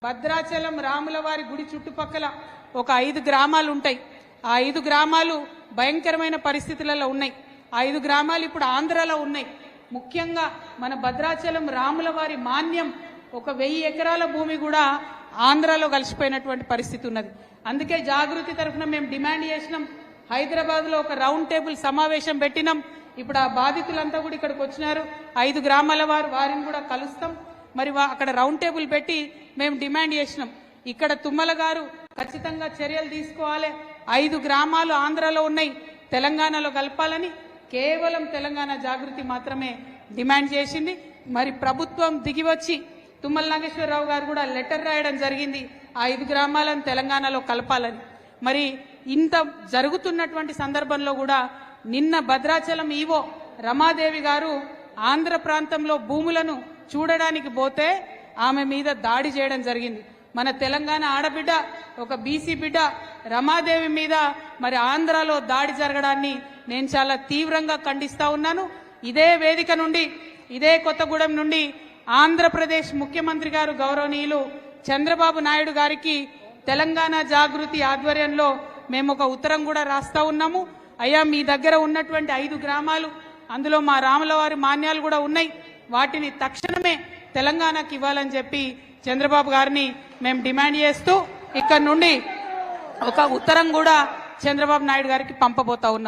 భద్రాచలం రాములవారి గుడి చుట్టుపక్కల ఒక 5 గ్రామాలు ఉంటాయి. ఆ 5 గ్రామాలు భయంకరమైన పరిస్థితులలో ఉన్నాయి. ఆ 5 గ్రామాలు ఇప్పుడు ఆంధ్రాలో ఉన్నాయి. ముఖ్యంగా మన భద్రాచలం రాములవారి మాన్యం ఒక 1000 ఎకరాల భూమి కూడా ఆంధ్రాలో కలిసిపోయినటువంటి పరిస్థితి ఉన్నది. అందుకే జాగృతి తరఫున మేము డిమాండ్ చేసినాం. హైదరాబాద్లో ఒక రౌండ్ టేబుల్ సమావేశం పెట్టినాం. ఇప్పుడు ఆ బాధితులంతా కూడా ఇక్కడికి వచ్చినారు. 5 గ్రామాల వారిని కూడా కలుస్తాం. మరి అక్కడ రౌండ్ టేబుల్ పెట్టి మేము డిమాండ్ చేసినాం. ఇక్కడ తుమ్మల గారు ఖచ్చితంగా చర్యలు తీసుకోవాలి. 5 గ్రామాలు ఆంధ్రాలో ఉన్నాయి, తెలంగాణలో కలపాలని కేవలం తెలంగాణ జాగృతి మాత్రమే డిమాండ్ చేసింది. మరి ప్రభుత్వం దిగివచ్చి తుమ్మల నాగేశ్వరరావు గారు కూడా లెటర్ రాయడం జరిగింది, ఆ 5 గ్రామాలను తెలంగాణలో కలపాలని. మరి ఇంత జరుగుతున్నటువంటి సందర్భంలో కూడా నిన్న భద్రాచలం ఈవో రమాదేవి గారు ఆంధ్ర ప్రాంతంలో భూములను చూడడానికి పోతే ఆమె మీద దాడి చేయడం జరిగింది. మన తెలంగాణ ఆడబిడ్డ, ఒక బీసీ బిడ్డ రమాదేవి మీద మరి ఆంధ్రాలో దాడి జరగడాన్ని నేను చాలా తీవ్రంగా ఖండిస్తా ఉన్నాను. ఇదే వేదిక నుండి, ఇదే కొత్తగూడెం నుండి ఆంధ్రప్రదేశ్ ముఖ్యమంత్రి గారు గౌరవనీయులు చంద్రబాబు నాయుడు గారికి తెలంగాణ జాగృతి ఆధ్వర్యంలో మేము ఒక ఉత్తరం కూడా రాస్తా ఉన్నాము. అయ్యా, మీ దగ్గర ఉన్నటువంటి 5 గ్రామాలు, అందులో మా రాములవారి మాన్యాలు కూడా ఉన్నాయి, వాటిని తక్షణమే తెలంగాణకి ఇవ్వాలని చెప్పి చంద్రబాబు గారిని మేము డిమాండ్ చేస్తూ ఇక్కడ నుండి ఒక ఉత్తరం కూడా చంద్రబాబు నాయుడు గారికి పంపబోతా ఉన్నాం.